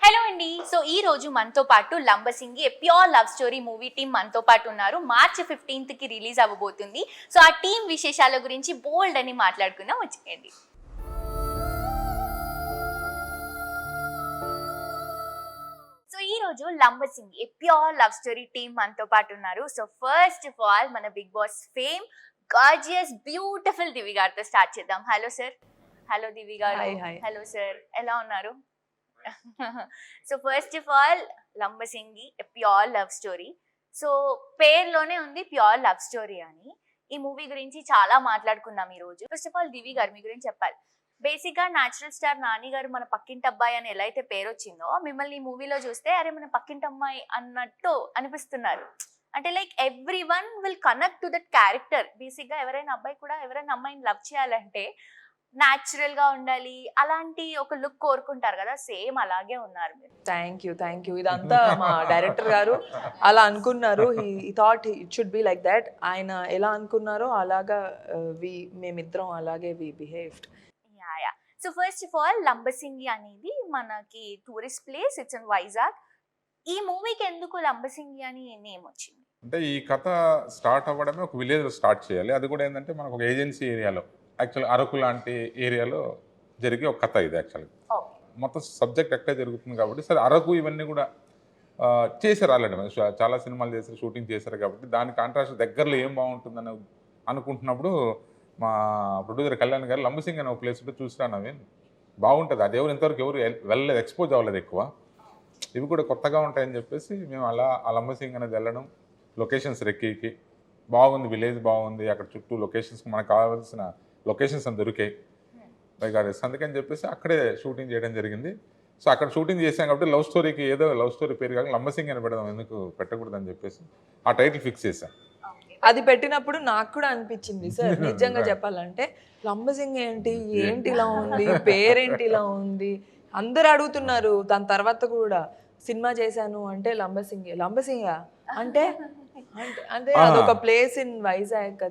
Hello అండి. So ఈ రోజు మనతో పాటు Lambasingi pure love story movie team మనతో పాటు ఉన్నారు. మార్చి 15th కి రిలీజ్ అవ్వబోతుంది. సో ఆ టీం విశేషాల గురించి బోల్డ్ అని మాట్లాడుకుందాం, వచ్చేయండి. సో ఈ రోజు Lambasingi pure love story team మనతో పాటు ఉన్నారు. సో ఫస్ట్ ఆఫ్ ఆల్ మన big boss fame gorgeous beautiful Divi గారితో స్టార్ట్ చేద్దాం. Hello sir. హలో దివి గారు. హలో సార్, ఎలా ఉన్నారు? So first of all Lambasingi pure love story. So పేరులోనే ఉంది ప్యూర్ లవ్ స్టోరీ అని. ఈ మూవీ గురించి చాలా మాట్లాడుకుందాం ఈ రోజు. ఫస్ట్ ఆఫ్ ఆల్ దివి గారు మీ గురించి చెప్పాలి. బేసిక్ గా న్యాచురల్ స్టార్ నాని గారు మన పక్కింటి అబ్బాయి అని ఎలా అయితే పేరు వచ్చిందో, మిమ్మల్ని ఈ మూవీలో చూస్తే అరే మన పక్కింటి అమ్మాయి అన్నట్టు అనిపిస్తున్నారు. అంటే like every one will connect to that character. Basic గా ఎవరైనా అబ్బాయి కూడా ఎవరైనా అమ్మాయిని లవ్ చేయాలంటే న్యాచురల్ గా ఉండాలి, అలాంటి ఒక లుక్ కోరుకుంటారు కదా, సేమ్ అలాగే ఉన్నారు మీరు. థ్యాంక్ యూ ఇదంతా మా డైరెక్టర్ గారు అలా అనుకున్నారు. He thought it should be like that. ఆయన ఎలా అనుకున్నారో అలాగా మేమిద్దరం అలాగే we behaved. Yeah. So first of all Lambasingi అనేది మనకి tourist place, it's in Vizag. ఈ మూవీకి ఎందుకు లంబసింగి అని నేమ్ వచ్చింది? అంటే ఈ కథ స్టార్ట్ అవ్వడమే ఒక విలేజ్లో స్టార్ట్ చేయాలి. అది కూడా ఏంటంటే మనకు ఒక ఏజెన్సీ ఏరియాలో, యాక్చువల్ అరకు లాంటి ఏరియాలో జరిగే ఒక కథ ఇది. యాక్చువల్గా మొత్తం సబ్జెక్ట్ ఎక్కడ జరుగుతుంది కాబట్టి సరే అరకు ఇవన్నీ కూడా చేశారు ఆల్రెడీ. చాలా సినిమాలు చేశారు, షూటింగ్ చేశారు కాబట్టి దాని కాంట్రాస్ట్ దగ్గరలో ఏం బాగుంటుందని అనుకుంటున్నప్పుడు మా ప్రొడ్యూసర్ కళ్యాణ్ గారు లంబసింగ్ అనే ఒక ప్లేస్ ఉంటే చూసిరాను, అవి బాగుంటుంది. అది ఇంతవరకు ఎవరు వెళ్ళలేదు, ఎక్స్పోజ్ అవ్వలేదు ఎక్కువ. ఇవి కూడా కొత్తగా ఉంటాయని చెప్పేసి మేము అలా ఆ లంబసింగ్ అనేది వెళ్ళడం, లొకేషన్స్ రెక్కి బాగుంది, విలేజ్ బాగుంది, అక్కడ చుట్టూ లొకేషన్స్ మనకు కావాల్సిన లొకేషన్స్ అని దొరికాయి బైగాడేస్, అందుకని చెప్పేసి అక్కడే షూటింగ్ చేయడం జరిగింది. సో అక్కడ షూటింగ్ చేసాం కాబట్టి లవ్ స్టోరీకి ఏదో లవ్ స్టోరీ పేరు కాక లంబసింగ్ అని పెడదాం, ఎందుకు పెట్టకూడదని చెప్పేసి ఆ టైటిల్ ఫిక్స్ చేశాం. అది పెట్టినప్పుడు నాకు కూడా అనిపించింది సార్, నిజంగా చెప్పాలంటే లంబసింగ్ ఏంటి ఇలా ఉంది, పేరేంటి ఇలా ఉంది, అందరు అడుగుతున్నారు. దాని తర్వాత కూడా సినిమా చేశాను అంటే లంబసింగా అంటే అంటే అదొక ప్లేస్ ఇన్ వైజాగ్,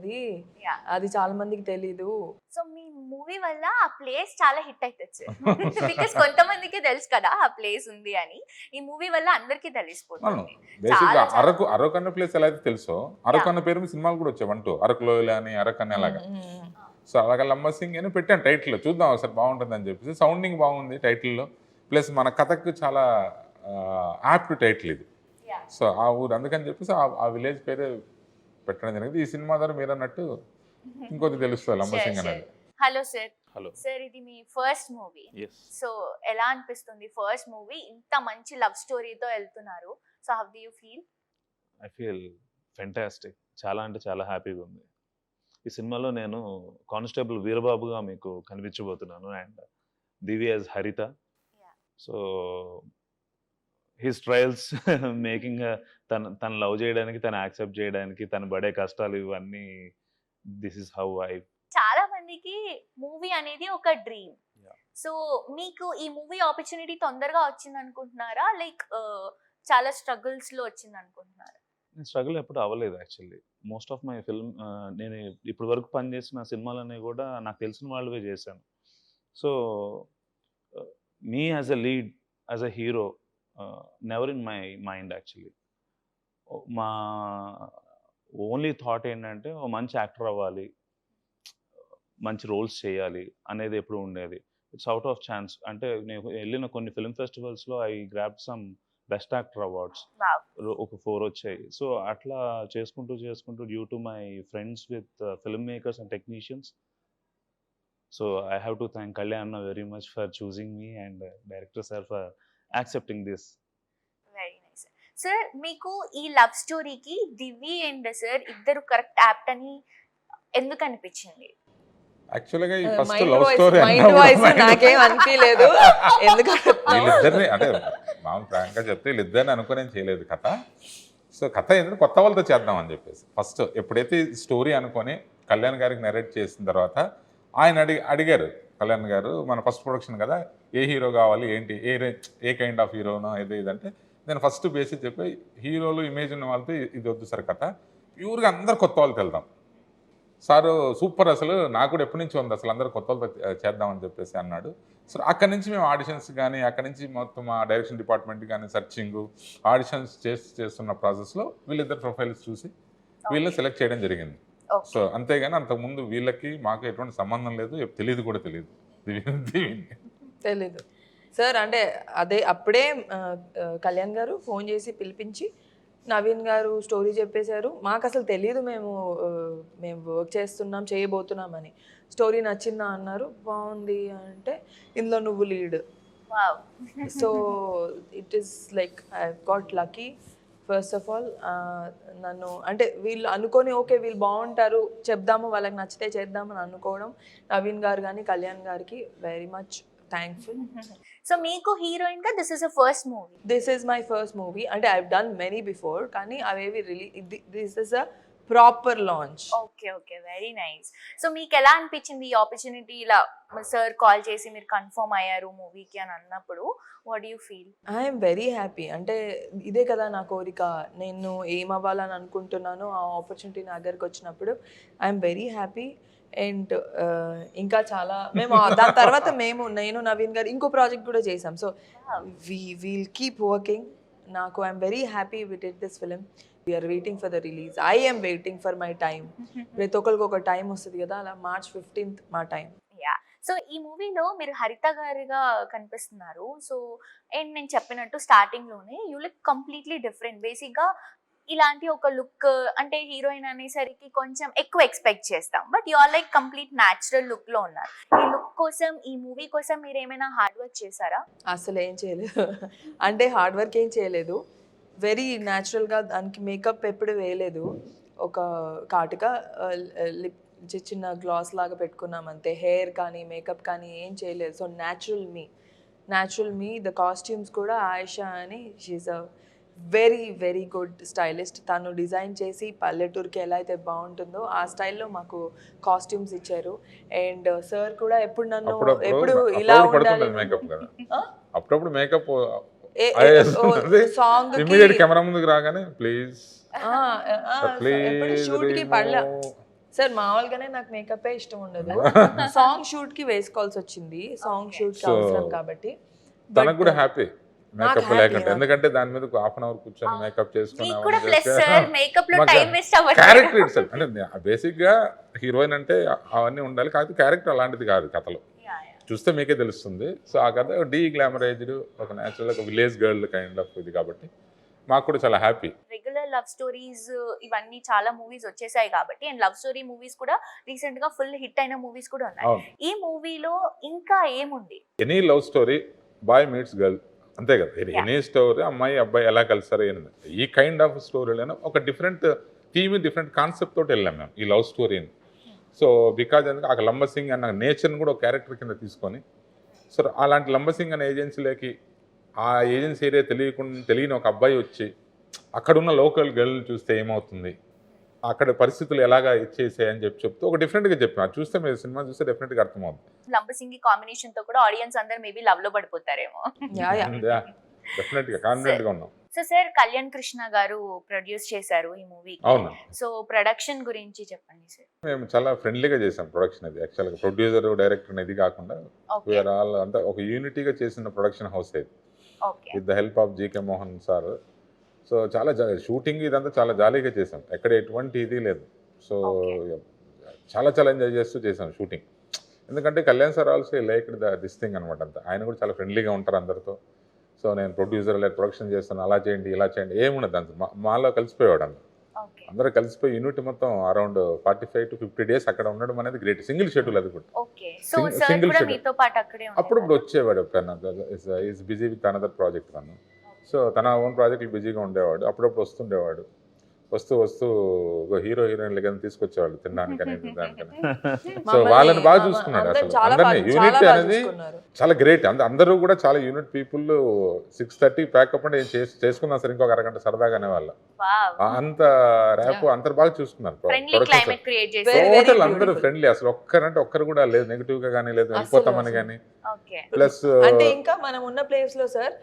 అది చాలా మందికి తెలీదు. సో మీ మూవీ వల్ల ఆ ప్లేస్ చాలా హిట్ అవుతుంది బికాస్ కొంతమందికి తెలుసు కదా ఆ ప్లేస్ ఉంది అని. ఈ మూవీ వల్ల అందరికీ తెలిసిపోతుంది. బేసిక్గా అరకు అన్న ప్లేస్ ఎలా అయితే తెలుసో, అరకు అన్న పేరు సినిమాలు కూడా వచ్చాయి, అంటూ అరకులో అని అరకు అని అలాగా. సో అలాగే లంబసింగ్ అని పెట్టాను టైటిల్లో, చూద్దాం ఒకసారి బాగుంటుంది అని చెప్పేసి. సౌండింగ్ బాగుంది టైటిల్లో, ప్లస్ మన కథకు చాలా యాప్ట్ టైటిల్ ఇది. సో ఆ ఊరు, అందుకని చెప్పేసి ఆ విలేజ్ పేరే పెట్టడం జరిగింది. ఈ సినిమా ద్వారా మీరు అన్నట్టు ఇంకొకటి తెలుస్తుంది లంబసింగ్ అనేది. Hello sir. హలో సార్, ఇది మీ ఫస్ట్ మూవీ. సో ఎలా అనిపిస్తుంది ఫస్ట్ మూవీ ఇంత మంచి లవ్ స్టోరీతో వెళ్తున్నారు? So how do you feel? I feel fantastic. చాలా అంటే చాలా హ్యాపీగా ఉంది. ఈ సినిమాలో నేను కానిస్టేబుల్ వీరబాబుగా మీకు కనిపించబోతున్నాను, అండ్ దివి యాజ్ హరిత. సో హిస్ ట్రయల్స్ మేకింగ్ తను లవ్ చేయడానికి, తను యాక్సెప్ట్ చేయడానికి, తను పడే కష్టాలు, ఇవన్నీ దిస్ ఇస్ హౌ ఐ. చాలా మందికి మూవీ అనేది ఒక డ్రీమ్. సో మీకు ఈ మూవీ ఆపర్చునిటీ తొందరగా వచ్చింది అనుకుంటున్నారా, లైక్ చాలా స్ట్రగుల్స్ లో వచ్చింది అనుకుంటున్నారా? స్ట్రగుల్ ఎప్పుడు అవ్వలేదు actually. Most of my film, నేను ఇప్పటి వరకు పనిచేసిన సినిమాలన్నీ కూడా నాకు తెలిసిన వాళ్ళవే చేశాను. So me as a lead, as a hero, never in my mind actually. మా ఓన్లీ థాట్ ఏంటంటే మంచి యాక్టర్ అవ్వాలి, మంచి రోల్స్ చేయాలి అనేది ఎప్పుడు ఉండేది. It's out of chance. అంటే నేను వెళ్ళిన కొన్ని ఫిల్మ్ ఫెస్టివల్స్లో I grab some best actor awards, ఒక 4 వచ్చాయి. సో అట్లా చేసుకుంటూ due to my friends with film makers and technicians. So I have to thank Kalyan very much for choosing me and director sir for accepting this. Very nice. Sir, మీకు ఈ love స్టోరీకి Divi and sir ఇద్దరు correct apt అని ఎందుకు అనిపించింది? యాక్చువల్గా ఈ first love story నాకేం అనిపించలేదు. వీళ్ళిద్దరిని అంటే మామూలు ప్రాంక్గా చెప్తే వీళ్ళిద్దరిని అనుకుని చేయలేదు కథ. సో కథ ఏంటంటే కొత్త వాళ్ళతో చేద్దామని చెప్పేసి ఫస్ట్ ఎప్పుడైతే స్టోరీ అనుకొని కళ్యాణ్ గారికి నరేట్ చేసిన తర్వాత ఆయన అడిగారు కళ్యాణ్ గారు, మన ఫస్ట్ ప్రొడక్షన్ కదా, ఏ హీరో కావాలి, ఏంటి, ఏ కైండ్ ఆఫ్ హీరోనో ఇదంటే నేను ఫస్ట్ బేసిక్ చెప్పి హీరోలు ఇమేజ్ ఉన్న వాళ్ళతో ఇది వద్దు సార్ కథ, ప్యూర్గా అందరు కొత్త వాళ్ళతో వెళ్దాం. సారు సూపర్, అసలు నాకు కూడా ఎప్పటి నుంచి ఉంది, అసలు అందరూ కొత్త వాళ్ళతో చేద్దామని చెప్పేసి అన్నాడు. సో అక్కడి నుంచి మేము ఆడిషన్స్ కానీ, అక్కడి నుంచి మొత్తం మా డైరెక్షన్ డిపార్ట్మెంట్ కానీ సెర్చింగ్, ఆడిషన్స్ చేస్తున్న ప్రాసెస్లో వీళ్ళిద్దరు ప్రొఫైల్స్ చూసి వీళ్ళని సెలెక్ట్ చేయడం జరిగింది. సో అంతేగాని అంతకుముందు వీళ్ళకి మాకు ఎటువంటి సంబంధం లేదు, తెలియదు కూడా తెలియదు. తెలీదు సార్. అంటే అప్పుడే కళ్యాణ్ గారు ఫోన్ చేసి పిలిపించి నవీన్ గారు స్టోరీ చెప్పేశారు. మాకు అసలు తెలియదు మేము వర్క్ చేస్తున్నాం, చేయబోతున్నామని. స్టోరీ నచ్చిందా అన్నారు, బాగుంది అంటే ఇందులో నువ్వు lead. So it is like I got lucky. First of all నన్ను అంటే వీళ్ళు అనుకొని ఓకే వీళ్ళు బాగుంటారు చెప్దాము, వాళ్ళకి నచ్చితే చేద్దామని అనుకోవడం, నవీన్ గారు కానీ కళ్యాణ్ గారికి వెరీ మచ్ థ్యాంక్ఫుల్. సో మీకు హీరోయిన్ గా this is a first movie? This is my first movie. అంటే ఐ డన్ మెనీ బిఫోర్, కానీ అవేవి this is a proper launch. Okay okay, very nice. So మీకు ఎలా అనిపించింది ఈ ఆపర్చునిటీ? ఇలా సార్ కాల్ చేసి మీరు కన్ఫర్మ్ అయ్యారు మూవీకి అని అన్నప్పుడు what you feel? I'm very happy. అంటే ఇదే కదా నా కోరిక, నేను ఏం అవ్వాలని అనుకుంటున్నానో ఆ ఆపర్చునిటీ నా దగ్గరకు వచ్చినప్పుడు ఐఎమ్ వెరీ హ్యాపీ. అండ్ ఇంకా చాలా మేము దాని తర్వాత నేను నవీన్ గారు ఇంకో ప్రాజెక్ట్ కూడా చేసాం. So we'll keep working. నాకు I'm very happy with it this film. We're waiting for the release. I am waiting for my time. ప్రతి ఒక్కరికి ఒక టైం వస్తుంది కదా, అలా March 15th మా టైం. సో ఈ మూవీలో మీరు హరిత గారిగా కనిపిస్తున్నారు. సో అండ్ నేను చెప్పినట్టు స్టార్టింగ్ లోనే you look completely different. Basic గా ఇలాంటి ఒక లుక్ అంటే హీరోయిన్ అనేసరికి కొంచెం ఎక్కువ ఎక్స్పెక్ట్ చేస్తాం, but you are like complete natural look లో ఉన్నారు. ఈ లుక్ కోసం, ఈ మూవీ కోసం మీరు ఏమైనా హార్డ్ వర్క్ చేశారా? అసలు ఏం చేయలేదు. అంటే హార్డ్ వర్క్ ఏం చేయలేదు, వెరీ న్యాచురల్గా. దానికి మేకప్ ఎప్పుడు వేయలేదు. ఒక కాటుగా లిప్ చిన్న గ్లాస్ లాగా పెట్టుకున్నాం అంతే. హెయిర్ కానీ మేకప్ కానీ ఏం చేయలేదు. సో న్యాచురల్ మీ. ద కాస్ట్యూమ్స్ కూడా ఆయిషా అని, she's a very very good stylist. తను డిజైన్ చేసి పల్లెటూరుకి ఎలా అయితే బాగుంటుందో ఆ స్టైల్లో మాకు కాస్ట్యూమ్స్ ఇచ్చారు. అండ్ సార్ కూడా ఎప్పుడు నన్ను ఎప్పుడు ఇలా ఉండాలి, అప్పుడప్పుడు మేకప్ సాంగ్ కెమెరా ముందుకు రాగానే ప్లీజ్ షూట్ కి పడలే సార్. మామూలుగానే నాకు మేకప్ ఇష్టం ఉండదు. సాంగ్ షూట్ కి వేసుకోవాల్సి వచ్చింది, సాంగ్ షూట్ కి అవసరం కాబట్టి. తనకు కూడా హ్యాపీ మేకప్ లేకుండా, ఎందుకంటే దాని మీద హాఫ్ అన్ అవర్ కూర్చొని మేకప్ చేసుకుని క్యారెక్టర్ ఇట్స్ అంటే బేసిక్ గా హీరోయిన్ అంటే అవన్నీ ఉండాలి. కాకపోతే క్యారెక్టర్ అలాంటిది కాదు, కథలో చూస్తే మీకే తెలుస్తుంది. సో ఆ కథ డీ గ్లామరైజ్డ్, ఒక న్యాచురల్, ఒక విలేజ్ గర్ల్ కైండ్ ఆఫ్ ఇది కాబట్టి మాకు కూడా చాలా హ్యాపీ. రెగ్యులర్ లవ్ స్టోరీస్ ఇవన్నీ చాలా మూవీస్ వచ్చేసాయి కాబట్టి, అండ్ లవ్ స్టోరీ మూవీస్ కూడా రీసెంట్ గా ఫుల్ హిట్ అయిన మూవీస్ కూడా ఉన్నాయి. ఈ మూవీలో ఇంకా ఏముంది? Any love story, boy meets girl, అంతే కదా. ఎనీ స్టోరీ, అమ్మాయి అబ్బాయి ఎలా కలిసారు ఏంటి, ఈ కైండ్ ఆఫ్ స్టోరీలో ఒక డిఫరెంట్ థీమ్, డిఫరెంట్ కాన్సెప్ట్ తోటి వెళ్ళాం మేము ఈ లవ్ స్టోరీని. సో బికాజ్ ఎందుకంటే ఆ లంబసింగ్ అన్న నేచర్ని కూడా ఒక క్యారెక్టర్ కింద తీసుకొని, సో అలాంటి లంబసింగ్ అనే ఏజెన్సీలోకి, ఆ ఏజెన్సీ ఏరియా తెలియని ఒక అబ్బాయి వచ్చి అక్కడున్న లోకల్ గర్ల్ని చూస్తే ఏమవుతుంది, అక్కడ పరిస్థితులు ఎలాగా ఇచ్చేసాయని చెప్తూ ఒక డిఫరెంట్గా చెప్పాను. చూస్తే మీరు సినిమా చూస్తే డెఫినెట్గా అర్థమవుతుంది. లంబసింగి కాంబినేషన్ తో కూడా ఆడియన్స్ అందరూ మేబీ లవ్ లో పడిపోతారేమో. డెఫినెట్గా కాన్ఫిడెంట్ గా ఉన్నాం. సో సార్, కళ్యాణ్ కృష్ణ గారు ప్రొడ్యూస్ చేశారు ఈ మూవీ. అవును. సో ప్రొడక్షన్ గురించి చెప్పండి సార్. మేము చాలా ఫ్రెండ్లీగా చేసాం ప్రొడక్షన్. అది యాక్చువల్గా ప్రొడ్యూసర్ డైరెక్టర్ అనేది కాకుండా వీఆర్ ఆల్ అంతా ఒక యూనిటీగా చేసిన ప్రొడక్షన్ హౌస్ ఇది, with the help of GK Mohan sir. So చాలా షూటింగ్ ఇదంతా చాలా జాలీగా చేసాం, ఎక్కడ ఎటువంటి ఇది లేదు. సో చాలా చాలా ఎంజాయ్ చేస్తూ చేసాం షూటింగ్. ఎందుకంటే Kalyan sir also like this thing అనమాట. అంతా ఆయన కూడా చాలా ఫ్రెండ్లీగా ఉంటారు అందరితో. సో నేను ప్రొడ్యూసర్ లేదు, ప్రొడక్షన్ చేస్తాను, అలా చేయండి ఇలా చేయండి ఏముండదు. అంత మాలో కలిసిపోయేవాడు. అందరూ కలిసిపోయి యూనిట్ మొత్తం అరౌండ్ 45 to 50 days అక్కడ ఉండడం అనేది గ్రేట్. సింగిల్ షెడ్యూల్ అది కూడా, సింగిల్ షెడ్యూల్. అప్పుడప్పుడు వచ్చేవాడు, is busy with another project తను. సో తన ఓన్ ప్రాజెక్టులు బిజీగా ఉండేవాడు. అప్పుడప్పుడు వస్తుండేవాడు. వస్తూ హీరో హీరోయిన్లు కానీ తీసుకొచ్చేవాళ్ళు తినడానికి అనేది దానికని. సో వాళ్ళని బాగా చూసుకున్నాడు. అసలు అందరినీ యూనిట్ అనేది చాలా గ్రేట్. అందరూ కూడా చాలా యూనిట్ పీపుల్. 6:30 ప్యాకప్ అంటే చేసుకున్నాం సరే ఇంకొక అరగంట సరదాగానే వాళ్ళ అంత ర్యాప్ అందరు బాగా చూసుకున్నారు. టోటల్ అందరూ ఫ్రెండ్లీ. అసలు ఒక్కరంటే ఒక్కరు కూడా లేదు నెగిటివ్ గా కానీ, లేదు వెళ్ళిపోతామని కానీ. ప్లస్ అంటే ఇంకా మనం ఉన్న ప్లేస్ లో సార్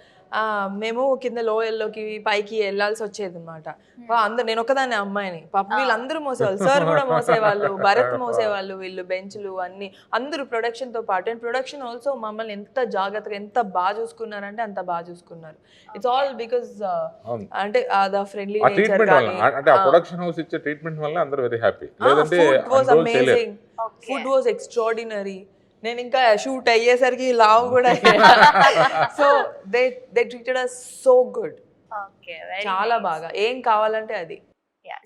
మేము కింద లోయల్లోకి పైకి వెళ్ళాల్సి వచ్చేది అనమాట. అందరు, నేను ఒక్కదాన్ని అమ్మాయిని, పాప వీళ్ళందరూ మోసేవాళ్ళు, సార్ కూడా మోసేవాళ్ళు, భరత్ మోసేవాళ్ళు, వీళ్ళు బెంచ్లు అన్ని అందరూ ప్రొడక్షన్ తో పాటు. అండ్ ప్రొడక్షన్ ఆల్సో మమ్మల్ని ఎంత జాగ్రత్తగా ఎంత బాగా చూసుకున్నారంటే అంత బాగా చూసుకున్నారు. ఇట్స్ ఆల్ బికాస్ అంటే ద ఫ్రెండ్లీ ఆ నేచర్ ట్రీట్మెంట్ వల్ల, కానీ అంటే ఆ ప్రొడక్షన్ హౌస్ ఇచ్చే ట్రీట్మెంట్ వల్ల అందరూ వెరీ హ్యాపీ. లేదంటే ఫుడ్ వాజ్ control చేయలేరు. Amazing, food was extraordinary. నేను ఇంకా షూట్ అయ్యేసరికి లావు కూడా so they treated us so good, okay, చాలా బాగా. ఏం కావాలంటే అది.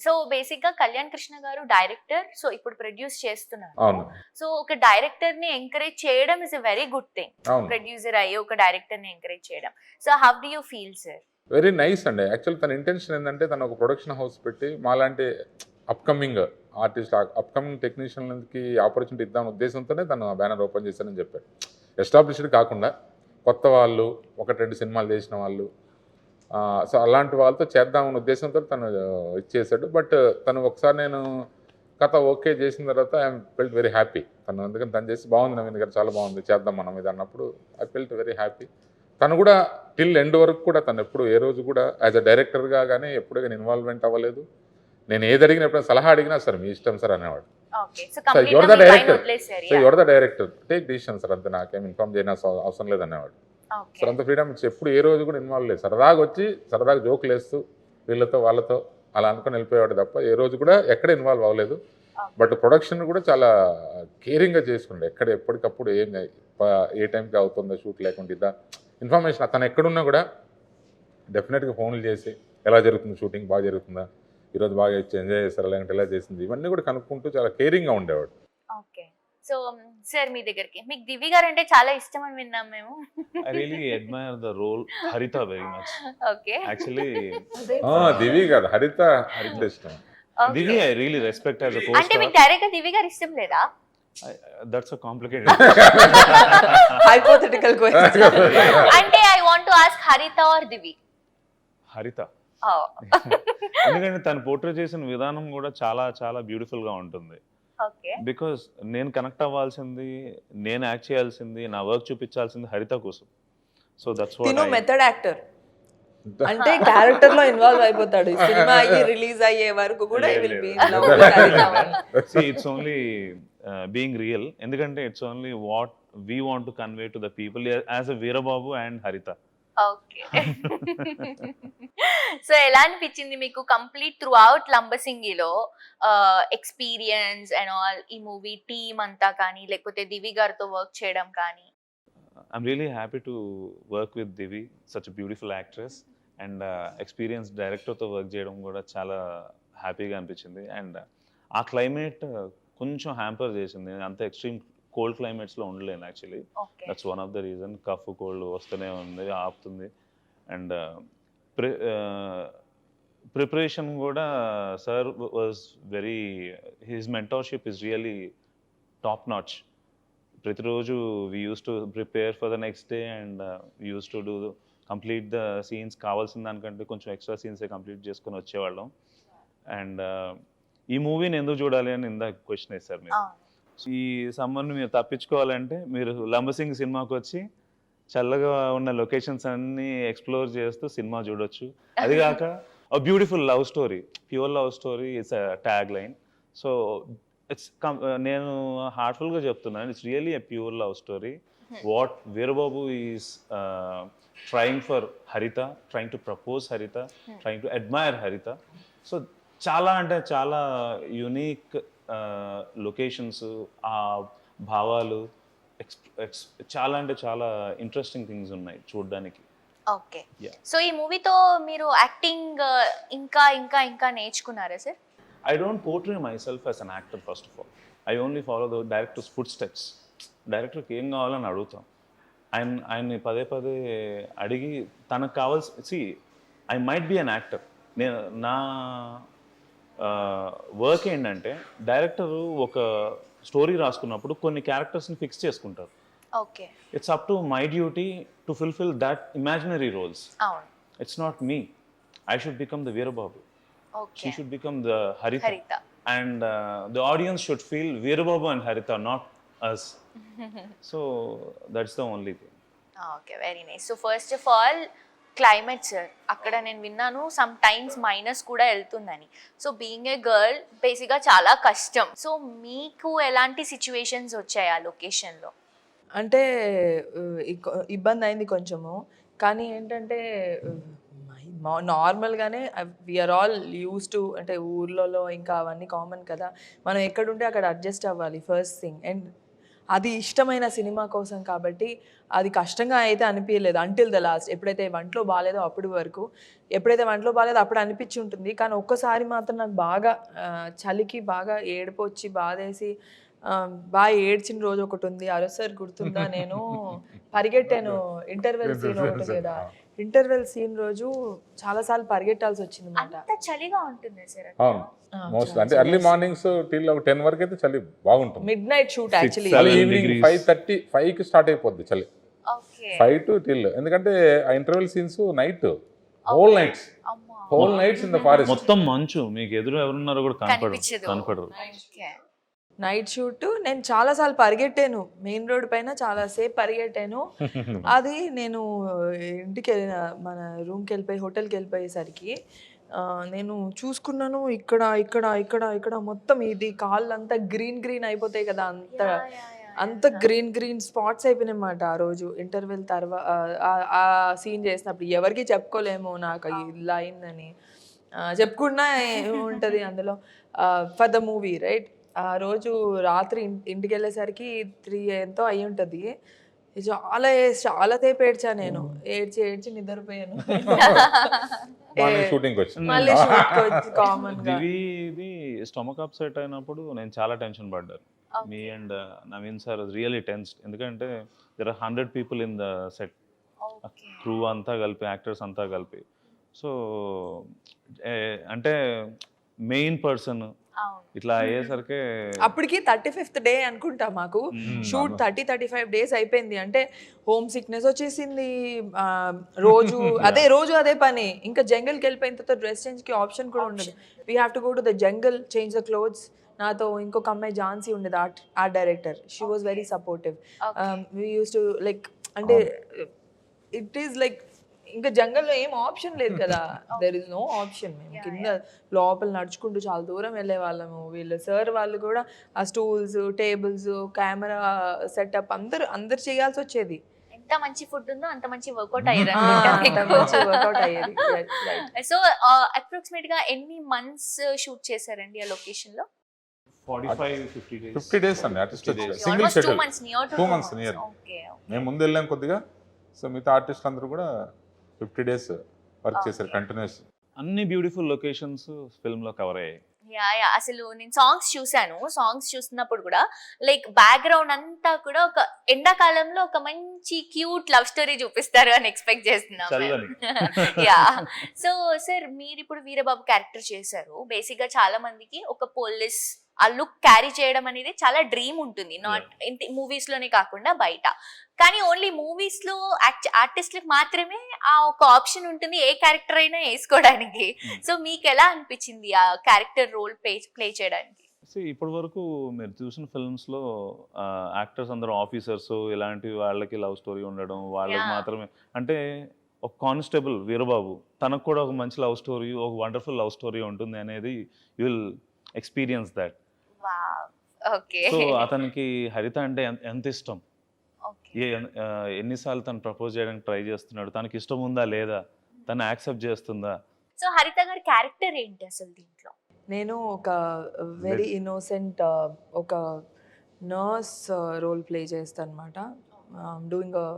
సో బేసిక్ గా కళ్యాణ్ కృష్ణ గారు డైరెక్టర్, సో ఇప్పుడు ప్రొడ్యూస్ చేస్తున్నారు. అవును సో ఒక డైరెక్టర్ ని ఎంకరేజ్ చేయడం is a very good thing. అవును ప్రొడ్యూసర్ అయ్యి ఒక డైరెక్టర్ ని ఎంకరేజ్ చేయడం. So how do you feel sir? Very nice అండి. యాక్చువల్ తన ఇంటెన్షన్ ఏంటంటే తను ఒక ప్రొడక్షన్ హౌస్ పెట్టి మాలాంటి అప్కమింగ్ ఆర్టిస్ట్, అప్కమింగ్ టెక్నీషియన్కి ఆపర్చునిటీ ఇద్దాం ఉద్దేశంతోనే తను ఆ బ్యానర్ ఓపెన్ చేశానని చెప్పాడు. ఎస్టాబ్లిష్డ్ కాకుండా కొత్త వాళ్ళు, 1-2 సినిమాలు చేసిన వాళ్ళు, సో అలాంటి వాళ్ళతో చేద్దామన్న ఉద్దేశంతో తను ఇచ్చేసాడు. బట్ తను ఒకసారి నేను కథ ఓకే చేసిన తర్వాత ఐ ఫెల్ట్ వెరీ హ్యాపీ. తను ఎందుకంటే తను చేసి బాగుంది, నవీన్ గారు చాలా బాగుంది, చేద్దాం మనం ఇది అన్నప్పుడు ఐ ఫెల్ట్ వెరీ హ్యాపీ. తను కూడా టిల్ ఎండ్ వరకు కూడా తను ఎప్పుడు ఏ రోజు కూడా యాజ్ అ డైరెక్టర్గా కానీ ఎప్పుడు కానీ ఇన్వాల్వ్మెంట్ అవ్వలేదు. నేను ఏది అడిగినా, ఎప్పుడైనా సలహా అడిగినా సార్ మీ ఇష్టం సార్ అనేవాడు. Sir your the director, so your the director, take decision sir, అంతే, నాకేం ఇన్ఫార్మ్ చేయని అవసరం లేదు అనేవాడు. సార్ అంత ఫ్రీడమ్ ఇచ్చి ఎప్పుడు ఏ రోజు కూడా ఇన్వాల్వ్ లేదు. సరదాగా వచ్చి సరదాగా జోకులు వేస్తూ వీళ్ళతో వాళ్ళతో అలా అనుకుని వెళ్ళిపోయేవాడు తప్ప ఏ రోజు కూడా ఎక్కడ ఇన్వాల్వ్ అవ్వలేదు. బట్ ప్రొడక్షన్ కూడా చాలా కేరింగ్గా చేసుకుండే. ఎక్కడ ఎప్పటికప్పుడు ఏ టైంకి అవుతుందో షూట్ లేకుండా ఇద్దా ఇన్ఫర్మేషన్ తను ఎక్కడున్నా కూడా డెఫినెట్గా ఫోన్లు చేసి ఎలా జరుగుతుంది షూటింగ్, బాగా జరుగుతుందా, ఈరోజు బాగా ఎంజాయ్ చేస్తారా, లేదంటే ఎలా చేసింది, ఇవన్నీ కూడా కనుక్కుంటూ చాలా కేరింగ్గా ఉండేవాడు. ఓకే. సో సార్ మీ దగ్గరికి మీకు దివి గారు అంటే చాలా ఇష్టం అని విన్నాం మేము. I really admire the role Haritha very much. Okay. Actually, దివి కాదు, హరిత ఇష్టం. Divi I really respect as a అంటే co-star. మీకు డైరెక్ట్ గా దివి గారు ఇష్టం లేదా? That's a complicated. Hypothetical question. అంటే ఐ వాంట్ టు ఆస్క్ హరిత ఆర్ దివి. Haritha. ఎందుకంటే తను పోర్ట్రే చేసిన విధానం కూడా చాలా చాలా బ్యూటిఫుల్ గా ఉంటుంది. ఓకే. బికాస్ నేను కనెక్ట్ అవ్వాల్సింది, నేను యాక్ట్ చేయాల్సింది, నా వర్క్ చూపించాల్సింది హరిత కోసం. సో దట్స్ తిను వాట్ మెథడ్ యాక్టర్, అంటే క్యారెక్టర్ లో ఇన్వాల్వ్ అయిపోతాడు. సినిమా అయ్యి రిలీజ్ అయ్యే వరకు కూడా ఇట్స్ ఓన్లీ బీయింగ్ రియల్. ఎందుకంటే it's only what we want to convey to the people as a Veerababu and Haritha. Okay. So ఎలా అనిపించింది మీకు కంప్లీట్ త్రూ అవుట్ లంబసింగిలో ఎక్స్పీరియన్స్ అండ్ ఆల్, ఈ మూవీ టీమ్ అంతా కానీ లేకపోతే దివి గారితో వర్క్ చేయడం కానీ? I'm really happy to work with Divi, such a beautiful actress, and experienced director తో వర్క్ చేయడం కూడా చాలా హ్యాపీగా అనిపించింది. అండ్ ఆ క్లైమేట్ కొంచెం హ్యాంపర్ చేసింది. అంత ఎక్స్ట్రీమ్ కోల్డ్ క్లైమేట్స్లో ఉండలేను actually. That's one of the reason. Cough cold వస్తూనే ఉంది, ఆపుతుంది. అండ్ ప్రిపరేషన్ కూడా sir was very, his mentorship is really top notch. ప్రతిరోజు we use to prepare for the next day and use to do complete the scenes. కావాల్సిన దానికంటే కొంచెం extra సీన్సే complete చేసుకొని వచ్చేవాళ్ళం. అండ్ ఈ మూవీని ఎందుకు చూడాలి అని ఇందాక క్వశ్చన్ వేశారు మీరు. ఈ సమ్మర్ని మీరు తప్పించుకోవాలంటే మీరు లంబసింగ్ సినిమాకి వచ్చి చల్లగా ఉన్న లొకేషన్స్ అన్నీ ఎక్స్ప్లోర్ చేస్తూ సినిమా చూడొచ్చు. అది కాక beautiful love story, pure love story it's tag line. So నేను హార్ట్ఫుల్గా చెప్తున్నాను, it's really a pure love story. What Veerababu is trying for హరిత, ట్రయింగ్ టు ప్రపోజ్ హరిత, ట్రయింగ్ టు అడ్మైర్ హరిత. సో చాలా అంటే చాలా యూనిక్ లొకేషన్స్, ఆ భావాలు, చాలా అంటే చాలా ఇంట్రెస్టింగ్ థింగ్స్ ఉన్నాయి చూడడానికి. ఓకే. సో ఈ మూవీతో మీరు యాక్టింగ్ ఇంకా ఇంకా ఇంకా నేర్చుకున్నారా sir? I don't portray myself as an actor first of all. I only follow the director's footsteps. డైరెక్టర్కి ఏం కావాలని అడుగుతాం. ఆయన్ని పదే పదే అడిగి తనకు కావాల్సి, I might be an actor. నేను నా వర్క్ ఏంటంటే డైరెక్టర్ ఒక స్టోరీ రాసుకున్నప్పుడు కొన్ని క్యారెక్టర్స్ని ఫిక్స్ చేసుకుంటారు. Okay. It's up to my duty to fulfil that imaginary roles. అవును. It's not me. I should become the Veerababu. Okay. She should become the Haritha. And the audience should feel Veerababu and Haritha, not us. So that's the only thing. Okay, very nice. So first of all, climate sir, అక్కడ నేను విన్నాను some times minus కూడా వెళ్తుందని. So being a girl బేసిక్గా చాలా కష్టం. So మీకు ఎలాంటి సిచ్యువేషన్స్ వచ్చాయి ఆ లొకేషన్లో? అంటే ఇబ్బంది అయింది కొంచెము, కానీ ఏంటంటే నార్మల్గానే వీఆర్ ఆల్ యూస్ టు, అంటే ఊర్లలో ఇంకా అవన్నీ కామన్ కదా, మనం ఎక్కడుంటే అక్కడ అడ్జస్ట్ అవ్వాలి ఫస్ట్ థింగ్. అండ్ అది ఇష్టమైన సినిమా కోసం కాబట్టి అది కష్టంగా అయితే అనిపించలేదు అంటిల్ ద లాస్ట్. ఎప్పుడైతే వంటలో బాగాలేదో అప్పటి వరకు, ఎప్పుడైతే వంటలో బాగాలేదో అప్పుడు అనిపించి ఉంటుంది. కానీ ఒక్కసారి మాత్రం నాకు బాగా చలికి బాగా ఏడుపు వచ్చి బాధేసి బాగా ఏడ్చిన రోజు ఒకటి ఉంది. ఆ రోజు సార్ గుర్తుందా, నేను పరిగెట్టాను. ఇంటర్వెల్ సీన్ ఒకటి కదా, ఇంటర్వెల్ సీన్ రోజు చాలాసార్లు పరిగెట్టాల్సి వచ్చింది అనమాట. అంత చలిగా ఉంటుంది సార్? అవును, మోస్ట్ అంటే ఎర్లీ మార్నింగ్స్ టిల్ 10 వరకు అయితే చలి బాగుంటుంది. Midnight shoot actually. Evening 5:30 start అయిపోద్ది చలి, 5 to till. ఎందుకంటే ఆ interval scenes night, whole nights in the forest, మొత్తం మంచు, మీకు ఎదురు ఎవరున్నారో కూడా కనపడరు. Night shoot. నేను చాలాసార్లు పరిగెట్టాను, మెయిన్ రోడ్ పైన చాలాసేపు పరిగెట్టాను. అది నేను ఇంటికి వెళ్ళిన, మన రూమ్కి వెళ్ళిపోయి హోటల్కి వెళ్ళిపోయేసరికి నేను చూసుకున్నాను, ఇక్కడ ఇక్కడ ఇక్కడ ఇక్కడ మొత్తం ఇది కాళ్ళు అంతా గ్రీన్ అయిపోతాయి కదా, అంత గ్రీన్ స్పాట్స్ అయిపోయినాయన్నమాట ఆ రోజు ఇంటర్వెల్ తర్వాత. ఆ సీన్ చేసినప్పుడు ఎవరికి చెప్పుకోలేము నాకు ఇలా అయిందని. చెప్పుకున్నా ఏముంటుంది అందులో, ఫర్ ద మూవీ రైట్. ఆ రోజు రాత్రి ఇంటికి వెళ్ళేసరికి 3 ఎంతో అయి ఉంటుంది. చాలా సేపు ఏడ్చా నేను, ఏడ్చి నిద్రపోయాను. మళ్ళీ కామన్ గా ఇది స్టమక్ అప్సెట్ అయినప్పుడు నేను చాలా టెన్షన్ పడ్డాను. Me and Naveen sir really tensed, ఎందుకంటే there are 100 people in the set, crew అంతా కలిపి, యాక్టర్స్ అంతా కలిపి. సో అంటే మెయిన్ పర్సన్ ఇట్లా అయ్యేసరికి అప్పటికి 35th డే అనుకుంటా మాకు షూట్. 35 డేస్ అయిపోయింది. అంటే హోమ్ సిక్నెస్ వచ్చేసింది రోజు అదే పని. ఇంకా జంగల్కి వెళ్ళిపోయిన తర్వాత డ్రెస్ చేంజ్కి ఆప్షన్ కూడా ఉండదు. We have to go to the jungle, change the clothes. నాతో ఇంకొక అమ్మాయి ఝాన్సీ ఉండేది, art director. She was very supportive. We use to like, అంటే ఇట్ ఈస్ లైక్ ఇంకా జంగల్లో ఏం ఆప్షన్ లేదు కదా, దెర్ ఇస్ నో ఆప్షన్. మేము కింద లోపల నడుచుకుంటూ చాలా దూరం వెళ్ళే వాళ్ళము. వీళ్ళు సార్ వాళ్ళు కూడా ఆ స్టూల్స్, టేబుల్స్, కెమెరా సెటప్ అందరు చేయాల్సి వచ్చేది. ఎంత మంచి ఫుడ్ ఉందో అంత మంచి వర్కౌట్ అయ్యేది. సో అప్రాక్సిమేట్ గా ఎన్ని మంత్స్ షూట్ చేశారండి ఆ లొకేషన్ లో? 50 days అండి. Artist single schedule 2 months near. మేము ముందు వెళ్ళాం కొద్దిగా. సో మిగతా ఆర్టిస్ట్ అందరూ కూడా 50 days వర్క్ చేశారు కంటిన్యూస్. అన్ని బ్యూటిఫుల్ లొకేషన్స్ ఫిల్మ్ లో కవర్ అయ్యాయి. యా అసలు నేను సాంగ్స్ చూసాను. సాంగ్స్ చూస్తున్నప్పుడు కూడా లైక్ బ్యాక్గ్రౌండ్ అంతా కూడా ఒక ఎండాకాలంలో ఒక మంచి క్యూట్ లవ్ స్టోరీ చూపిస్తారు అని ఎక్స్పెక్ట్ చేస్తున్నాం. యా. సో సార్, మీరు ఇప్పుడు వీరబాబు క్యారెక్టర్ చేశారు. బేసిక్ గా చాలా మందికి ఒక పోలీస్ ఆ లుక్ క్యారీ చేయడం అనేది చాలా డ్రీమ్ ఉంటుంది, నాట్ మూవీస్ లోనే కాకుండా బయట. కానీ ఓన్లీ మూవీస్ లో ఆర్టిస్ట్లకు మాత్రమే ఆ ఒక ఆప్షన్ ఉంటుంది, ఏ క్యారెక్టర్ అయినా వేసుకోవడానికి. సో మీకు ఎలా అనిపించింది ఆ క్యారెక్టర్ రోల్ ప్లే చేయడానికి? ఇప్పటి వరకు మీరు చూసిన ఫిల్మ్స్ లో యాక్టర్స్ అందరూ ఆఫీసర్స్, ఇలాంటి వాళ్ళకి లవ్ స్టోరీ ఉండడం, వాళ్ళకి మాత్రమే. అంటే ఒక కానిస్టేబుల్ వీరబాబు, తనకు కూడా ఒక మంచి లవ్ స్టోరీ, ఒక వండర్ఫుల్ లవ్ స్టోరీ ఉంటుంది అనేది you will experience that. So అతనికి హరిత అంటే ఎంత ఇష్టం, ఎన్నిసార్లు తను ప్రపోజ్ చేయడానికి ట్రై చేస్తున్నాడు, తనకి ఇష్టం ఉందా లేదా, తను యాక్సెప్ట్ చేస్తుందా. సో హరిత గారి క్యారెక్టర్ ఏంటి అసలు దీంట్లో? నేను ఒక వెరీ ఇన్నోసెంట్ ఒక నర్స్ రోల్ ప్లే చేస్తాను అనమాట. Doing a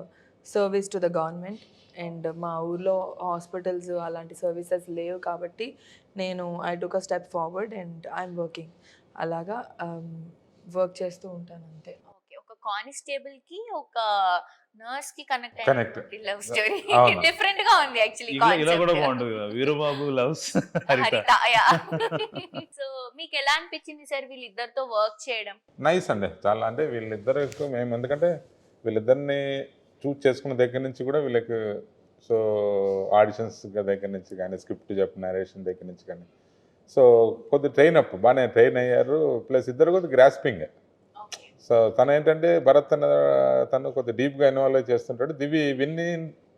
service to the government. And మా ఊర్లో హాస్పిటల్స్ అలాంటి సర్వీసెస్ లేవు కాబట్టి నేను I took a step forward and I'm working. అలాగా వర్క్ చేస్తూ ఉంటాను అంతే. ఒక కానిస్టేబుల్ కి ఒక నర్స్ కి కనెక్ట్ అయిన లవ్ స్టోరీ డిఫరెంట్ గా ఉంది యాక్చువల్లీ. ఇలా కూడా బాగుంటుంది వీరబాబు లవ్స్ హరిత. సో మీకు ఎలా అనిపించింది సార్ వీళ్ళిద్దరితో వర్క్ చేయడం? నైస్ అండి, చాలా. అంటే వీళ్ళిద్దరు మేము ఎందుకంటే వీళ్ళిద్దరిని చూస్ చేసుకున్న దగ్గర నుంచి కూడా వీళ్ళకి, సో ఆడిషన్స్ దగ్గర నుంచి కానీ, స్క్రిప్ట్ చెప్పిన నరేషన్ దగ్గర నుంచి కానీ, సో కొద్దిగా ట్రైన్ అప్ బాగానే ట్రైన్ అయ్యారు. ప్లస్ ఇద్దరు కొద్దిగా గ్రాస్పింగ్. సో తను ఏంటంటే భరత్ తను కొద్దిగా డీప్గా ఇన్వాల్వ్ చేస్తుంటాడు. దివి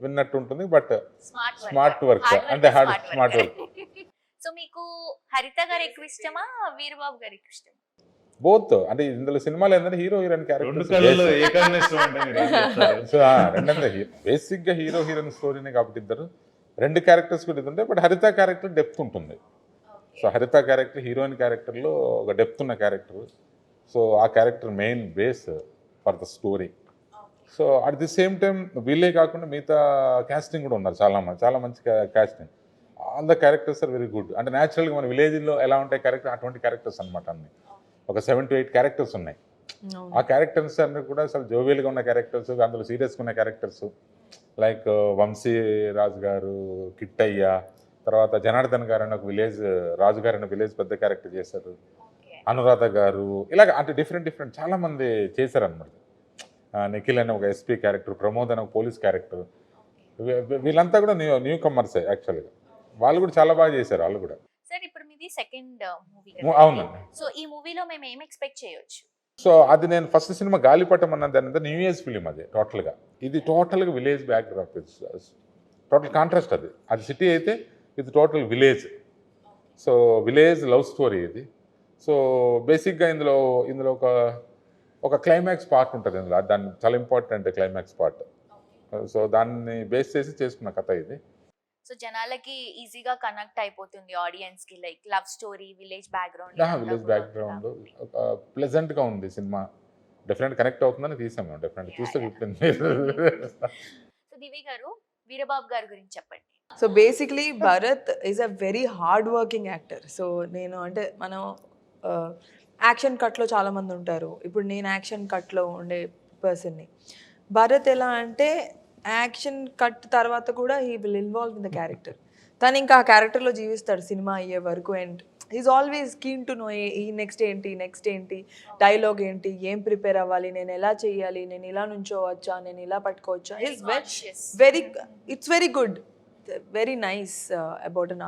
విన్నట్టు ఉంటుంది, బట్ స్మార్ట్ స్మార్ట్ వర్క్ అంటే స్మార్ట్ వర్క్. సో మీకు హరిత గారు ఎక్కువ ఇష్టమా, వీరబాబు గారు ఎక్కువ ఇష్టమా? బోత్ అంటే ఇందులో సినిమాలు ఏంటంటే హీరో హీరోయిన్ రెండు కళ్ళలో క్యారెక్టర్ ఏ కాంబినేషన్ అంటే మీరు ఏం చెప్తారు? సో రెండంతా బేసిక్ గా హీరో హీరోయిన్ స్టోరీనే కాబట్టి ఇద్దరు రెండు క్యారెక్టర్స్ కూడా ఇది ఉంటాయి, బట్ హరిత క్యారెక్టర్ డెప్త్ ఉంటుంది. సో హరిత క్యారెక్టర్ హీరోయిన్ క్యారెక్టర్లో ఒక డెప్త్ ఉన్న క్యారెక్టర్. సో ఆ character main base for the story. So at the same time వీళ్ళే కాకుండా మిగతా క్యాస్టింగ్ కూడా ఉన్నారు చాలా మంచి casting. All the characters are very good. అంటే న్యాచురల్గా మన విలేజ్లో ఎలా ఉంటాయి క్యారెక్టర్ అటువంటి క్యారెక్టర్స్ అనమాట. అన్ని ఒక 7 to 8 క్యారెక్టర్స్ ఉన్నాయి. ఆ క్యారెక్టర్స్ అన్ని కూడా అసలు జోవియల్గా ఉన్న క్యారెక్టర్స్, అందులో సీరియస్గా ఉన్న క్యారెక్టర్స్ లైక్ వంశీ రాజు గారు, కిట్టయ్య, తర్వాత జనార్దన్ గారు అని ఒక విలేజ్ రాజు గారు అనే విలేజ్ పెద్ద క్యారెక్టర్ చేశారు, అనురాధ గారు, ఇలాగ అంటే డిఫరెంట్ చాలా మంది చేశారనమాట. నిఖిల్ అనే ఒక ఎస్పీ క్యారెక్టర్, ప్రమోద్ అనే ఒక పోలీస్ క్యారెక్టర్, వీళ్ళంతా కూడా న్యూ కమర్సే యాక్చువల్గా. వాళ్ళు కూడా చాలా బాగా చేశారు వాళ్ళు కూడా. సార్ ఇప్పుడు మీది సెకండ్ మూవీ, అవునండి. సో ఈ మూవీలో మేము ఏం ఎక్స్పెక్ట్ చేయొచ్చు? సో అది నేను ఫస్ట్ సినిమా గాలిపటం అన్నది అనేది న్యూ ఇయర్స్ ఫిలిం. అది టోటల్గా ఇది టోటల్గా విలేజ్ బ్యాక్డ్రాప్. Total contrast. అది సిటీ అయితే ఇది total village. So village love story ఇది. సో బేసిక్గా ఇందులో ఒక క్లైమాక్స్ పార్ట్ ఉంటుంది ఇందులో. దాన్ని చాలా ఇంపార్టెంట్ క్లైమాక్స్ పార్ట్. సో దాన్ని బేస్ చేసి చేసుకున్న కథ ఇది. సో జనాలకి ఈజీగా కనెక్ట్ అయిపోతుంది ఆడియన్స్ కి, like love story, village background. Village background ప్లెజెంట్గా ఉంది సినిమా. డెఫినెట్ కనెక్ట్ అవుతుందని తీసాం మేము. డెఫినెట్ చూస్తే 15. సో దివి గారు, వీరబాబు గారి గురించి చెప్పండి. So basically Bharat is a very hard working actor. So నేను అంటే మనం యాక్షన్ కట్లో చాలామంది ఉంటారు, ఇప్పుడు నేను యాక్షన్ కట్లో ఉండే పర్సన్ని. భరత్ ఎలా అంటే యాక్షన్ కట్ తర్వాత కూడా he will involve in the character. తను ఇంకా ఆ క్యారెక్టర్లో జీవిస్తాడు సినిమా అయ్యే వరకు. And is always keen to know ఈ నెక్స్ట్ ఏంటి, డైలాగ్ ఏంటి, ఏం ప్రిపేర్ అవ్వాలి, నేను ఎలా చేయాలి, నేను ఇలా నుంచోవచ్చా, నేను ఇలా పట్టుకోవచ్చా. It's very good, very nice about an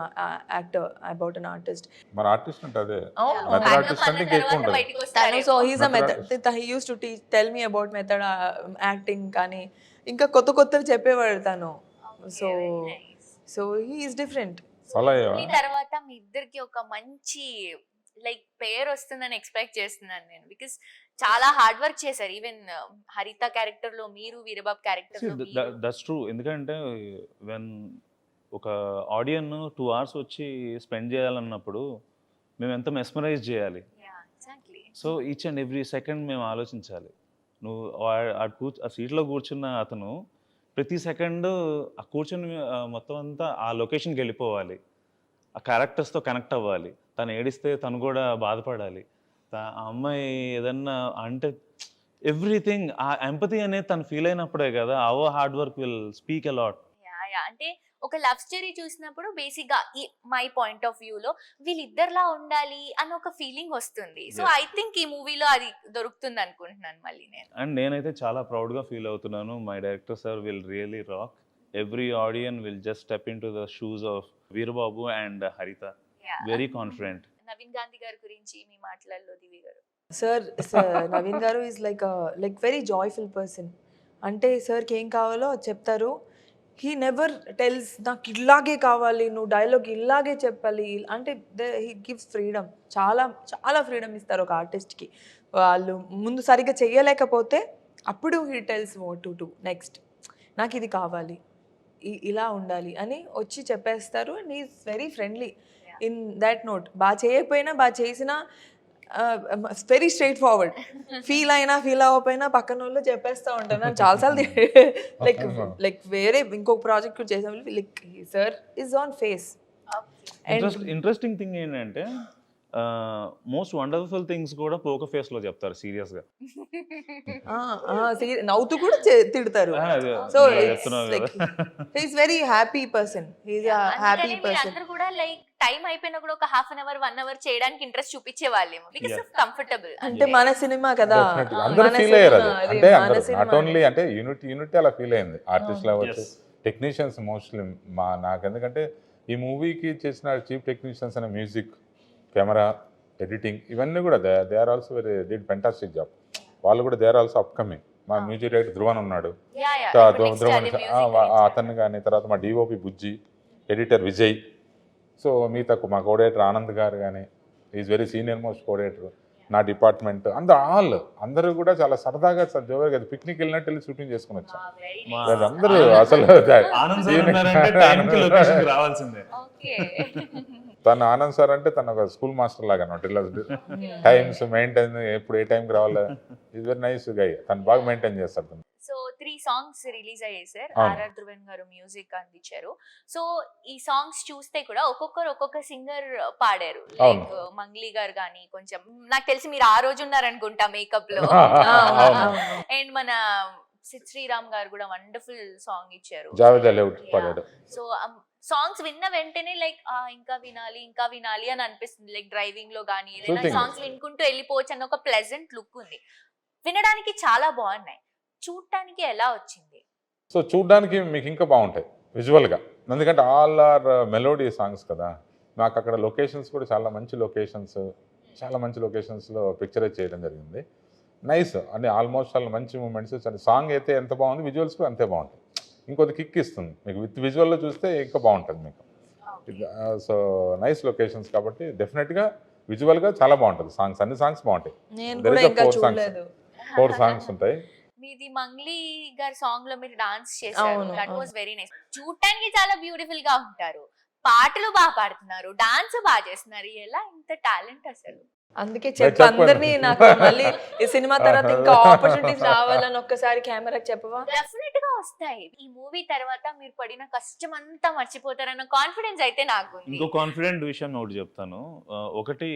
actor, about an artist. మన ఆర్టిస్ట్ అంటే అదే అవును. మెథడ్ ఆర్టిస్ట్ అంటే ఇంకా ఎక్కువ ఉంటుంది. So he's a method, he use to tell me about method acting, కానీ ఇంకా కొత్తవి చెప్పేవాడు తను. So he is different. తర్వాత మీ ఇద్దరికి ఒక మంచి లైక్ పేరు వస్తుందని ఎక్స్పెక్ట్ చేస్తున్నాను నేను, బికాస్ చాలా హార్డ్ వర్క్ చేశారు. ఈవెన్ హరిత క్యారెక్టర్ లో మీరు, వీరబాబు క్యారెక్టర్ లో మీరు. That's true. ఎందుకంటే వెన్ ఒక ఆడియన్ 2 hours వచ్చి స్పెండ్ చేయాలన్నప్పుడు మేము ఎంత మెస్మరైజ్ చేయాలి. So each and every second మేము ఆలోచించాలి. నువ్వు ఆ సీట్లో కూర్చున్న అతను ప్రతి సెకండ్ ఆ కూర్చొని మొత్తం అంతా ఆ లొకేషన్కి వెళ్ళిపోవాలి, ఆ క్యారెక్టర్స్తో కనెక్ట్ అవ్వాలి. తను ఏడిస్తే తను కూడా బాధపడాలి, ఆ అమ్మాయి ఏదన్నా అంటే ఎవ్రీథింగ్ ఆ ఎంపతి అనేది తను ఫీల్ అయినప్పుడే కదా hour hard work will speak a lot. అంటే ఒక లవ్ స్టోరీ చూసినప్పుడు బేసిక్ గా మై పాయింట్ ఆఫ్ వ్యూ లో వీళ్ళిద్దరిలా ఉండాలి అని ఒక ఫీలింగ్ వస్తుంది. సో ఐ థింక్ ఈ మూవీలో అది దొరుకుతుంది అనుకుంటున్నాను మళ్ళీ నేను. అండ్ నేనైతే చాలా ప్రౌడ్గా ఫీల్ అవుతున్నాను. My director sir will really rock. Every audience will just step into the shoes of Veerababu and Haritha. Very confident. Naveen Gandhi గారి గురించి మీ మాటలలో దివి గారు. సార్ నవీన్ గారు is like very joyful person. అంటే సార్కి ఏం కావాలో చెప్తారు. హీ నెవర్ టెల్స్ నాకు ఇలాగే కావాలి, నువ్వు డైలాగ్ ఇలాగే చెప్పాలి అంటే. హీ గివ్స్ ఫ్రీడమ్, చాలా ఫ్రీడమ్ ఇస్తారు ఒక ఆర్టిస్ట్కి. వాళ్ళు ముందు సరిగ్గా చెయ్యలేకపోతే అప్పుడు he tells what to do next, నాకు ఇది కావాలి, ఇలా ఉండాలి అని వచ్చి చెప్పేస్తారు. And he is very friendly in that note. బాగా చేయకపోయినా బాగా చేసినా వెరీ స్ట్రైట్ ఫార్వర్డ్. ఫీల్ అవ్వకపోయినా పక్కన వాళ్ళు చెప్పేస్తూ ఉంటాను. చాలాసార్లు లైక్ వేరే ఇంకొక ప్రాజెక్ట్ కూడా చేసాం. Like sir is on face. Interesting thing ఏంటంటే మోస్ట్ వండర్ఫుల్ థింగ్స్ కూడా పోకర్ ఫేస్ లో చెప్తారు సీరియస్ గా. నవ్వుతూ కూడా తిడతారు. So he's very happy person. He's a happy person. అందరూ కూడా లైక్ టైం అయిపోయినా కూడా ఒక ½ hour 1 hour చేయడానికి ఇంట్రెస్ట్ చూపించే వాళ్ళేమో, బికాస్ ఆఫ్ కంఫర్టబుల్. అంటే మన సినిమా కదా, అందరూ ఫీల్ అయ్యారు. అంటే నాట్ ఓన్లీ అంటే యూనిటీ అలా ఫీల్ అయింది. ఆర్టిస్ట్ అవ్వచ్చు, టెక్నీషియన్స్ మోస్ట్లీ నాకు. ఎందుకంటే ఈ మూవీకి చేసిన చీఫ్ టెక్నీషియన్స్ అనే మ్యూజిక్, కెమెరా, ఎడిటింగ్ ఇవన్నీ కూడా they are also did fantastic job. వాళ్ళు కూడా దే ఆర్ ఆల్సో అప్కమింగ్. మా మ్యూజిక్ డైరెక్టర్ ధ్రువన్ ఉన్నాడు, యా యా ధ్రువన్ అతన్ని కానీ, తర్వాత మా DOP Bujji, editor Vijay, so మిగతా మా కోఆర్డినేటర్ ఆనంద్ గారు కానీ, is very senior most coordinator, నా డిపార్ట్మెంట్ అందరూ కూడా చాలా సరదాగా జోరుగా పిక్నిక్ వెళ్ళినట్టు వెళ్ళి షూటింగ్ చేసుకుని వచ్చాం. అందరూ అసలు రావాల్సిందే. తను ఆనంద్ సార్ అంటే తను ఒక స్కూల్ మాస్టర్ లాగా అనమాట. ఇలా టైమ్స్ మెయింటైన్, ఎప్పుడు ఏ టైంకి రావాలా, ఈజ్ వెరీ నైస్ గై, తను బాగా మెయింటైన్ చేస్తారు తను. సో 3 సాంగ్స్ రిలీజ్ అయ్యాయి సార్, అవును. ఆర్ఆర్ ధ్రువన్ గారు మ్యూజిక్ అందించారు. సో ఈ సాంగ్స్ చూస్తే కూడా ఒక్కొక్కరు ఒక్కొక్క సింగర్ పాడారు, అవును. లైక్ మంగ్లీ గారు కానీ, కొంచెం నాకు తెలిసి మీరు ఆ రోజు ఉన్నారనుకుంటా మేకప్ లో, అండ్ మన సిద్ శ్రీరామ్ గారు కూడా వండర్ఫుల్ సాంగ్ ఇచ్చారు, జావేద్ అలీ ఒకటి పాడాడు. సో సాంగ్స్ విన్న వెంటనే లైక్ ఇంకా వినాలి అని అనిపిస్తుంది, లైక్ డ్రైవింగ్ లో కానీ ఏదైనా Soothing. సాంగ్స్ వినుకుంటూ వెళ్ళిపోవచ్చు అన్న ఒక ప్లెజెంట్ లుక్ ఉంది. వినడానికి చాలా బాగున్నాయి, చూడటానికి ఎలా వచ్చింది? సో చూడ్డానికి మీకు ఇంకా బాగుంటాయి విజువల్గా, ఎందుకంటే ఆల్ ఆర్ మెలోడీ సాంగ్స్ కదా. నాకు అక్కడ లొకేషన్స్ కూడా చాలా మంచి లొకేషన్స్లో పిక్చరైజ్ చేయడం జరిగింది. నైస్ అని ఆల్మోస్ట్ చాలా మంచి మూమెంట్స్. సాంగ్ అయితే ఎంత బాగుంది, విజువల్స్ కూడా అంతే బాగుంటాయి. ఇంకొద్ది కిక్ ఇస్తుంది మీకు, విత్ విజువల్లో చూస్తే ఇంకా బాగుంటుంది మీకు. సో నైస్ లొకేషన్స్ కాబట్టి డెఫినెట్గా విజువల్గా చాలా బాగుంటుంది. సాంగ్స్ అన్ని సాంగ్స్ బాగుంటాయి. నేను There కూడా is a ఇంకా 4 songs. చూడలేదు. 4 సాంగ్స్ ఉంటాయి. మీది మంగ్లీ గారి సాంగ్ లో మీరు డాన్స్ చేశారు, అవును, దట్ అవును. Was very nice. చూడటానికి చాలా బ్యూటిఫుల్ గా ఉంటారు, పాటలు బాగా పాడుతున్నారు, డాన్స్ బాగా చేస్తున్నారు, ఎలా ఇంత టాలెంట్ అసలు? అందుకే చెప్పండి. అందరినీ నాకు మళ్ళీ ఈ సినిమా తర్వాత ఇంకా ఆపర్చునిటీస్ రావాలని ఒక్కసారి కెమెరాకి చెప్పవా? డెఫినెట్ గా వస్తాయి. ఈ మూవీ తర్వాత మీరు పడిన కష్టం అంతా మర్చిపోతారన్న కాన్ఫిడెన్స్ అయితే నాకు ఉంది. ఇంకో కాన్ఫిడెంట్ విషయం ఒకటి చెప్తాను. ఒకటి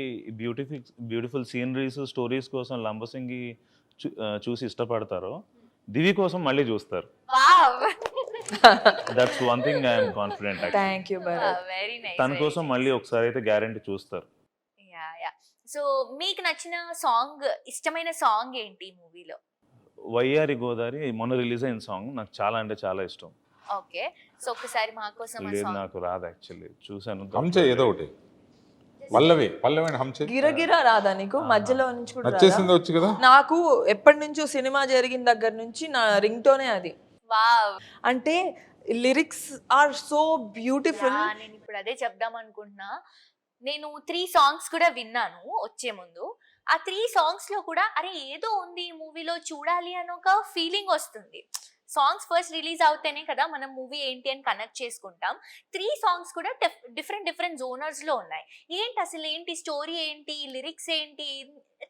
బ్యూటిఫుల్ సీనరీస్, స్టోరీస్ కోసం లంబసింగి చూసి ఇష్టపడతారో, దివి కోసం మళ్ళీ చూస్తారు. Wow, that's one thing I'm confident. Thank you Bharat. Very nice. తన కోసం మళ్ళీ ఒకసారి అయితే గ్యారంటీ చూస్తారు. Yeah yeah. సో మీకు నచ్చిన సాంగ్, ఇష్టమైన సాంగ్ ఏంటి ఈ మూవీలో? వయ్యారి గోదారి మొన్న రిలీజ్ అయిన సాంగ్ నాకు చాలా అంటే చాలా ఇష్టం. ఓకే, సో ఒకసారి మా కోసం ఆ లేదు, సాంగ్. నాకు రాదు యాక్చువల్లీ, చూసాను. హంసే ఏదో ఒకటి, పల్లవి హంసే గిరగిరా రాదా నీకు? మధ్యలో నుంచి కూడా రాదా? వచ్చేసింది వచ్చి కదా. నాకు ఎప్పటి నుంచో సినిమా జరిగిన దగ్గర నుంచి నా రింగ్ టోనే అది. వావ్, అంటే లిరిక్స్ ఆర్ సో బ్యూటిఫుల్. నేను ఇప్పుడు అదే చెప్దాం అనుకుంటున్నా. నేను 3 సాంగ్స్ కూడా విన్నాను వచ్చే ముందు. ఆ 3 సాంగ్స్ లో కూడా అరే ఏదో ఉంది ఈ మూవీలో, చూడాలి అని ఒక ఫీలింగ్ వస్తుంది. సాంగ్స్ ఫస్ట్ రిలీజ్ అవుతేనే కదా మనం మూవీ ఏంటి అని కనెక్ట్ చేసుకుంటాం. 3 సాంగ్స్ కూడా డిఫరెంట్ జోనర్స్ లో ఉన్నాయి. ఏంటి స్టోరీ ఏంటి, లిరిక్స్ ఏంటి,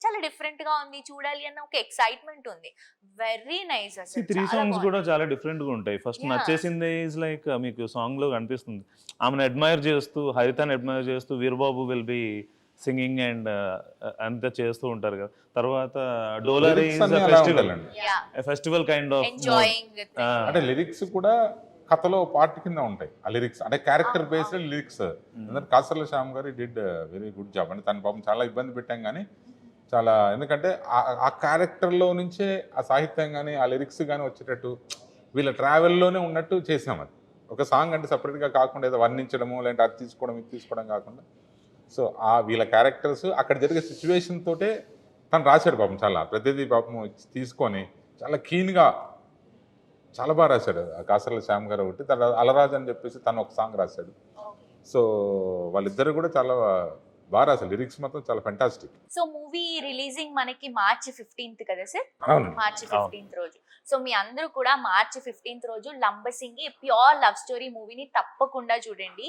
చాలా డిఫరెంట్ గా ఉంది, చూడాలి అన్న ఒక ఎక్సైట్మెంట్ ఉంది. వెరీ నైస్ అసలు. 3 సాంగ్స్ కూడా చాలా డిఫరెంట్ గా ఉంటాయి. First Yeah. నచ్చేసింది ఈజ్ లైక్ మీకు సాంగ్ లో కనిపిస్తుంది, ఆమెను అడ్మైర్ చేస్తూ, హరితని అడ్మైర్ చేస్తూ Veerababu will be singing and అంతా చేస్తూ ఉంటారు కదా. తర్వాత డోలరీ Lyrics అన్నీ అలా ఉంటాయండి. Festival kind of enjoying. అంటే లిరిక్స్ కూడా కథలో పార్ట్ కింద ఉంటాయి. ఆ లిరిక్స్ అంటే క్యారెక్టర్ బేస్డ్ లిరిక్స్. ఎందుకంటే కాసర్ల శ్యామ్ గారు డిడ్ వెరీ గుడ్ జాబ్. అంటే తన పాపం చాలా ఇబ్బంది పెట్టాం కానీ చాలా, ఎందుకంటే ఆ క్యారెక్టర్లో నుంచే ఆ సాహిత్యం కానీ ఆ లిరిక్స్ కానీ వచ్చేటట్టు వీళ్ళ ట్రావెల్లోనే ఉన్నట్టు చేసాం. అది ఒక సాంగ్ అంటే సపరేట్గా కాకుండా ఏదో వర్ణించడము, లేదంటే అది తీసుకోవడం ఇది తీసుకోవడం కాకుండా, సో ఆ వీళ్ళ క్యారెక్టర్స్ అక్కడ జరిగే సిచ్యువేషన్ తోటే తను రాశాడు పాపం. చాలా ప్రతిదీ పాపం తీసుకొని చాలా కీన్గా చాలా బాగా రాశాడు కాసర్ల శ్యామ్ గారు. ఒకటి తర్వాత అలరాజ్ అని చెప్పేసి తను ఒక సాంగ్ రాశాడు. సో వాళ్ళిద్దరు కూడా చాలా బాగా రాశారు. లిరిక్స్ మాత్రం చాలా ఫెంటాస్టిక్. సో మూవీ రిలీజింగ్ మనకి మార్చి 15th కదా సార్? అవును. మార్చి 15th రోజు. సో మీ అందరూ కూడా మార్చి 15th రోజు లంబసింగి ప్యూర్ లవ్ స్టోరీ మూవీని తప్పకుండా చూడండి.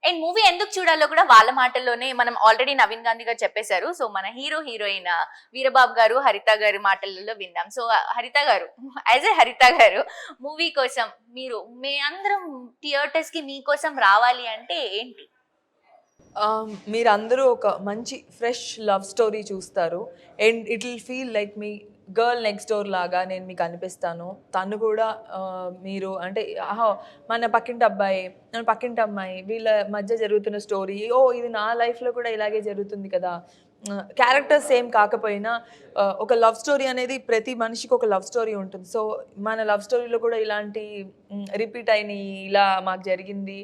అండ్ మూవీ ఎందుకు చూడాలో కూడా వాళ్ళ మాటల్లోనే మనం ఆల్రెడీ నవీన్ గాంధీ గారు చెప్పేశారు. సో మన హీరోయిన్ వీరబాబు గారు, హరిత గారి మాటలలో విందాం. సో హరిత గారు, యాజ్ ఏ హరిత గారు, మూవీ కోసం మీ అందరం థియేటర్స్ కి మీకోసం రావాలి అంటే ఏంటి? మీరందరూ ఒక మంచి ఫ్రెష్ లవ్ స్టోరీ చూస్తారు. And it will feel like me girl next door లాగా నేను మీకు అనిపిస్తాను. తను కూడా మీరు అంటే మన పక్కింటి అబ్బాయి, మన పక్కింటి అమ్మాయి, వీళ్ళ మధ్య జరుగుతున్న స్టోరీ, ఇది నా లైఫ్లో కూడా ఇలాగే జరుగుతుంది కదా. క్యారెక్టర్స్ సేమ్ కాకపోయినా ఒక లవ్ స్టోరీ అనేది ప్రతి మనిషికి ఒక లవ్ స్టోరీ ఉంటుంది. సో మన లవ్ స్టోరీలో కూడా ఇలాంటి రిపీట్ అయినాయి, ఇలా మాకు జరిగింది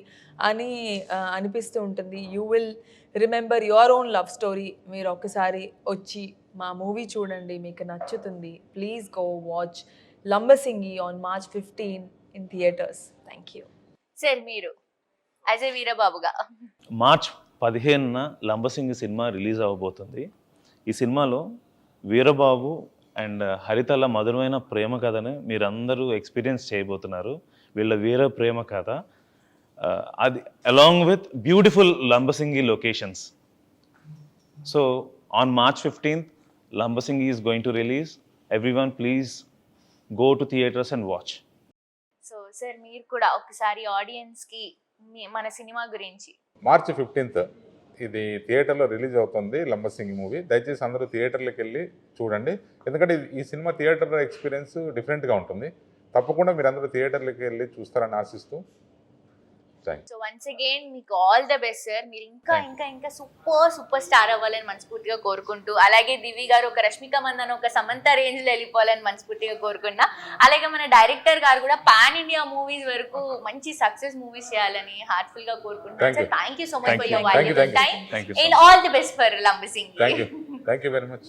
అని అనిపిస్తూ ఉంటుంది. You will remember your own love story. మీరు ఒక్కసారి వచ్చి మా మూవీ చూడండి, మీకు నచ్చుతుంది. Please go watch Lambasingi on March 15 in theaters. Thank you. Sir మీరు యాజ్ ఎ వీరబాబుగా మార్చ్ 15న లంబసింగి సినిమా రిలీజ్ అవ్వబోతుంది. ఈ సినిమాలో వీరబాబు అండ్ హరితల మధురమైన ప్రేమ కథని మీరందరూ ఎక్స్పీరియన్స్ చేయబోతున్నారు. వీళ్ళ వీర ప్రేమ కథ, అది along with beautiful Lambasingi locations. So on March 15th, Lambasingi is going to release. Everyone please go to theaters and watch. So sir మీరు కూడా ఒకసారి ఆడియన్స్ కి మన సినిమా గురించి మార్చి 15th ఇది థియేటర్లో రిలీజ్ అవుతుంది లంబసింగి మూవీ. దయచేసి అందరూ థియేటర్లకు వెళ్ళి చూడండి, ఎందుకంటే ఈ సినిమా థియేటర్ ఎక్స్పీరియన్స్ డిఫరెంట్గా ఉంటుంది. తప్పకుండా మీరు అందరూ థియేటర్లకు వెళ్ళి చూస్తారని ఆశిస్తూ థ్యాంక్ సో వన్స్ అగైన్ మీకు ఆల్ ద బెస్ట్ సార్. మీరు ఇంకా Thank you. ఇంకా ఇంకా సూపర్ స్టార్ అవ్వాలని మనస్ఫూర్తిగా కోరుకుంటూ, అలాగే దివి గారు ఒక రష్మిక మందన ఒక సమంత రేంజ్ లో వెళ్ళిపోవాలని మనస్ఫూర్తిగా కోరుకున్నా. అలాగే మన డైరెక్టర్ గారు కూడా పాన్ ఇండియా మూవీస్ వరకు మంచి సక్సెస్ మూవీస్ చేయాలని హార్ట్ఫుల్ గా కోరుకుంటున్నాను Thank sir. you. Thank you so much Thank for you. Your Thank you. Valuable Thank you. Time Thank you so and much. All the best for Lambasingi. You very much.